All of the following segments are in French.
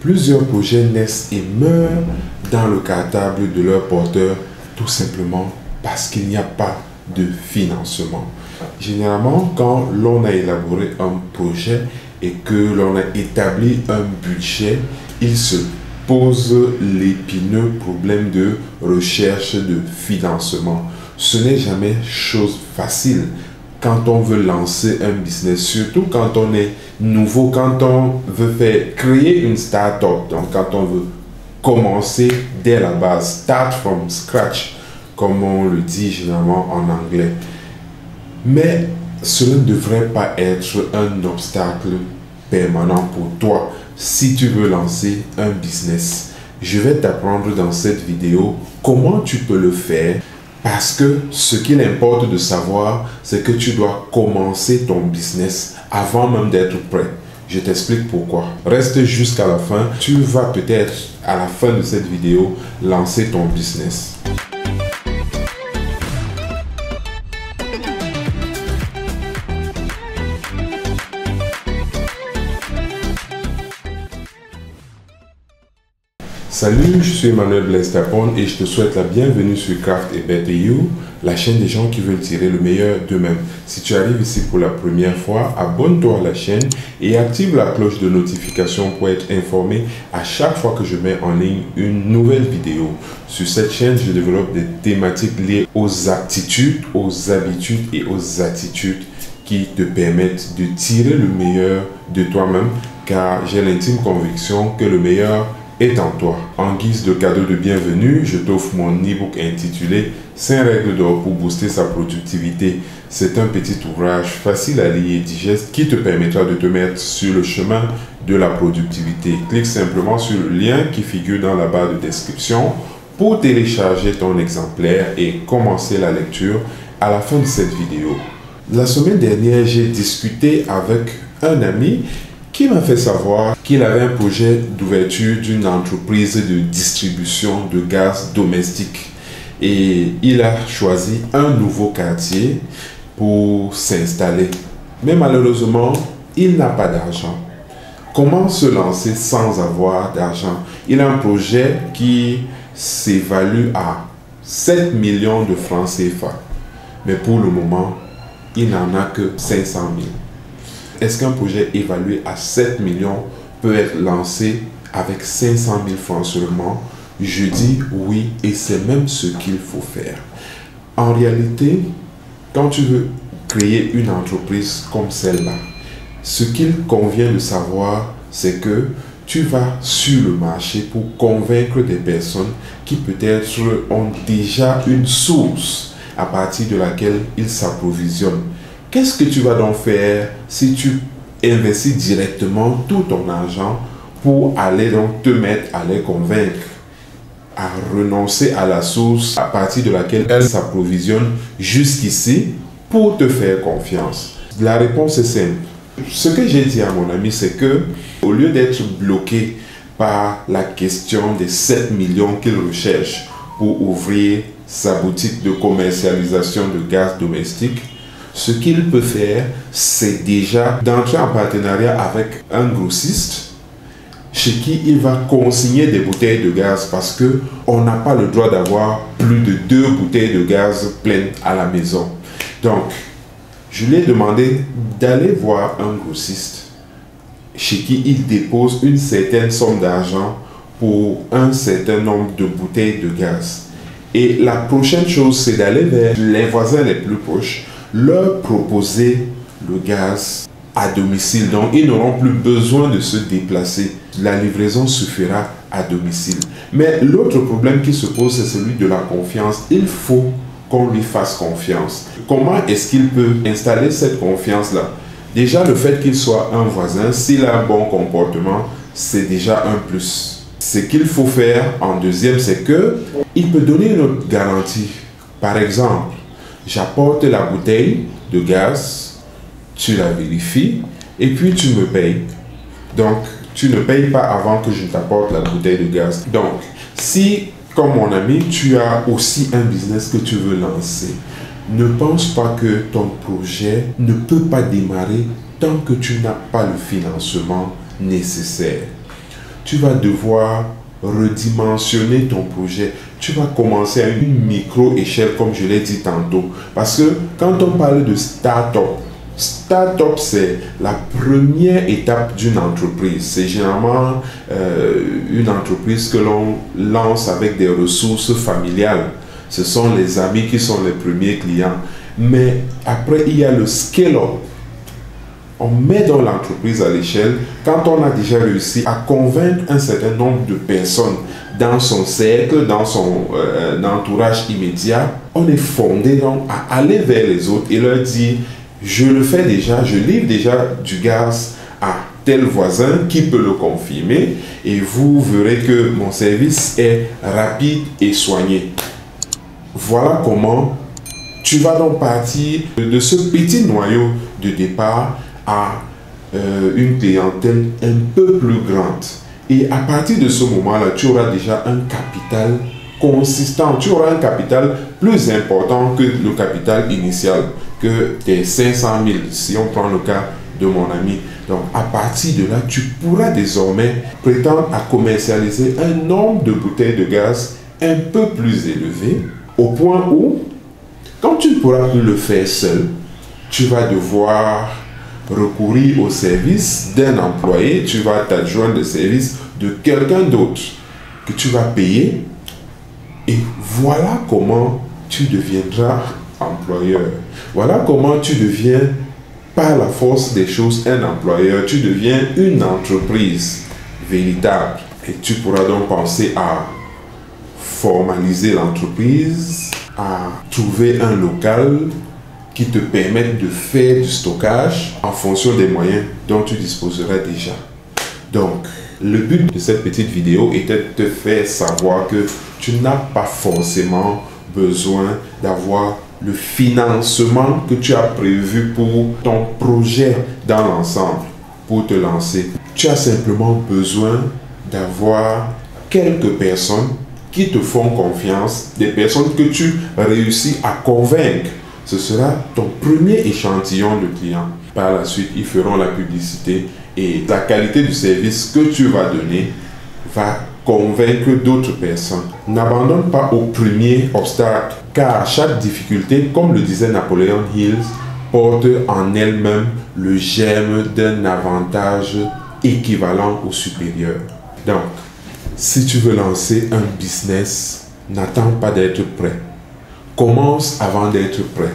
Plusieurs projets naissent et meurent dans le cartable de leur porteur, tout simplement parce qu'il n'y a pas de financement. Généralement, quand l'on a élaboré un projet et que l'on a établi un budget, il se pose l'épineux problème de recherche de financement. Ce n'est jamais chose facile quand on veut lancer un business, surtout quand on est nouveau, quand on veut créer une start-up, donc quand on veut commencer dès la base, start from scratch, comme on le dit généralement en anglais. Mais cela ne devrait pas être un obstacle permanent pour toi si tu veux lancer un business. Je vais t'apprendre dans cette vidéo comment tu peux le faire. Parce que ce qu'il importe de savoir, c'est que tu dois commencer ton business avant même d'être prêt. Je t'explique pourquoi. Reste jusqu'à la fin. Tu vas peut-être, à la fin de cette vidéo, lancer ton business. Salut, je suis Emmanuel Blaise Tapon et je te souhaite la bienvenue sur Craft a Better You, la chaîne des gens qui veulent tirer le meilleur d'eux-mêmes. Si tu arrives ici pour la première fois, abonne-toi à la chaîne et active la cloche de notification pour être informé à chaque fois que je mets en ligne une nouvelle vidéo. Sur cette chaîne, je développe des thématiques liées aux aptitudes, aux habitudes et aux attitudes qui te permettent de tirer le meilleur de toi-même, car j'ai l'intime conviction que le meilleur est en toi. En guise de cadeau de bienvenue, je t'offre mon e-book intitulé 5 règles d'or pour booster sa productivité. C'est un petit ouvrage facile à lire et digeste qui te permettra de te mettre sur le chemin de la productivité. Clique simplement sur le lien qui figure dans la barre de description pour télécharger ton exemplaire et commencer la lecture à la fin de cette vidéo. La semaine dernière, j'ai discuté avec un ami qui m'a fait savoir qu'il avait un projet d'ouverture d'une entreprise de distribution de gaz domestique. Et il a choisi un nouveau quartier pour s'installer. Mais malheureusement, il n'a pas d'argent. Comment se lancer sans avoir d'argent? Il a un projet qui s'évalue à 7 millions de francs CFA. Mais pour le moment, il n'en a que 500 000. Est-ce qu'un projet évalué à 7 millions peut être lancé avec 500 000 francs seulement? Je dis oui, et c'est même ce qu'il faut faire. En réalité, quand tu veux créer une entreprise comme celle-là, ce qu'il convient de savoir, c'est que tu vas sur le marché pour convaincre des personnes qui peut-être ont déjà une source à partir de laquelle ils s'approvisionnent. Qu'est-ce que tu vas donc faire si tu investis directement tout ton argent pour aller donc te mettre à les convaincre à renoncer à la source à partir de laquelle elles s'approvisionnent jusqu'ici pour te faire confiance? La réponse est simple. Ce que j'ai dit à mon ami, c'est que au lieu d'être bloqué par la question des 7 millions qu'il recherche pour ouvrir sa boutique de commercialisation de gaz domestique, ce qu'il peut faire, c'est déjà d'entrer en partenariat avec un grossiste chez qui il va consigner des bouteilles de gaz parce qu'on n'a pas le droit d'avoir plus de 2 bouteilles de gaz pleines à la maison. Donc, je lui ai demandé d'aller voir un grossiste chez qui il dépose une certaine somme d'argent pour un certain nombre de bouteilles de gaz. Et la prochaine chose, c'est d'aller vers les voisins les plus proches, leur proposer le gaz à domicile. Donc, ils n'auront plus besoin de se déplacer. La livraison se fera à domicile. Mais l'autre problème qui se pose, c'est celui de la confiance. Il faut qu'on lui fasse confiance. Comment est-ce qu'il peut installer cette confiance-là? Déjà, le fait qu'il soit un voisin, s'il a un bon comportement, c'est déjà un plus. Ce qu'il faut faire en deuxième, c'est qu'il peut donner une autre garantie. Par exemple, j'apporte la bouteille de gaz, tu la vérifies et puis tu me payes. Donc, tu ne payes pas avant que je t'apporte la bouteille de gaz. Donc, si, comme mon ami, tu as aussi un business que tu veux lancer, ne pense pas que ton projet ne peut pas démarrer tant que tu n'as pas le financement nécessaire. tu vas devoir redimensionner ton projet. Tu vas commencer à une micro-échelle, comme je l'ai dit tantôt. Parce que quand on parle de start-up, start-up, c'est la première étape d'une entreprise. C'est généralement une entreprise que l'on lance avec des ressources familiales. Ce sont les amis qui sont les premiers clients. Mais après, il y a le scale-up. On met dans l'entreprise à l'échelle quand on a déjà réussi à convaincre un certain nombre de personnes dans son cercle, dans son entourage immédiat. On est fondé donc à aller vers les autres et leur dire « Je le fais déjà, je livre déjà du gaz à tel voisin qui peut le confirmer et vous verrez que mon service est rapide et soigné. » Voilà comment tu vas donc partir de ce petit noyau de départ à une clientèle un peu plus grande. Et à partir de ce moment-là, tu auras déjà un capital consistant. Tu auras un capital plus important que le capital initial, que tes 500 000, si on prend le cas de mon ami. Donc, à partir de là, tu pourras désormais prétendre à commercialiser un nombre de bouteilles de gaz un peu plus élevé, au point où, quand tu ne pourras plus le faire seul, tu vas devoir recourir au service d'un employé, tu vas t'adjoindre le service de quelqu'un d'autre que tu vas payer et voilà comment tu deviendras employeur. Voilà comment tu deviens par la force des choses un employeur, tu deviens une entreprise véritable et tu pourras donc penser à formaliser l'entreprise, à trouver un local qui te permettent de faire du stockage en fonction des moyens dont tu disposeras déjà. Donc, le but de cette petite vidéo était de te faire savoir que tu n'as pas forcément besoin d'avoir le financement que tu as prévu pour ton projet dans l'ensemble, pour te lancer. Tu as simplement besoin d'avoir quelques personnes qui te font confiance, des personnes que tu réussis à convaincre. Ce sera ton premier échantillon de clients. Par la suite, ils feront la publicité et la qualité du service que tu vas donner va convaincre d'autres personnes. N'abandonne pas au premier obstacle, car chaque difficulté, comme le disait Napoleon Hill, porte en elle-même le germe d'un avantage équivalent ou supérieur. Donc, si tu veux lancer un business, n'attends pas d'être prêt. Commence avant d'être prêt.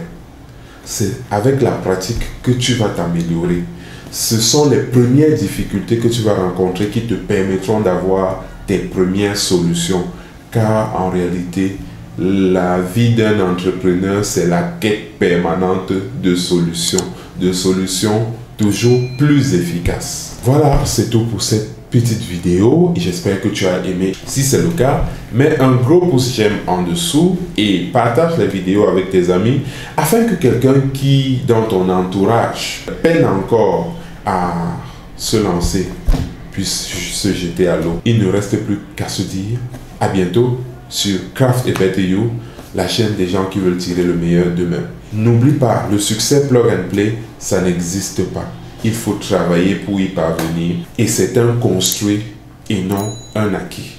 C'est avec la pratique que tu vas t'améliorer. Ce sont les premières difficultés que tu vas rencontrer qui te permettront d'avoir tes premières solutions. Car en réalité, la vie d'un entrepreneur, c'est la quête permanente de solutions toujours plus efficaces. Voilà, c'est tout pour cette petite vidéo et j'espère que tu as aimé. Si c'est le cas, mets un gros pouce j'aime en dessous et partage la vidéo avec tes amis afin que quelqu'un qui dans ton entourage peine encore à se lancer puisse se jeter à l'eau. Il ne reste plus qu'à se dire à bientôt sur Craft a Better You, la chaîne des gens qui veulent tirer le meilleur d'eux-mêmes. N'oublie pas, le succès plug and play, ça n'existe pas. Il faut travailler pour y parvenir et c'est un construit et non un acquis.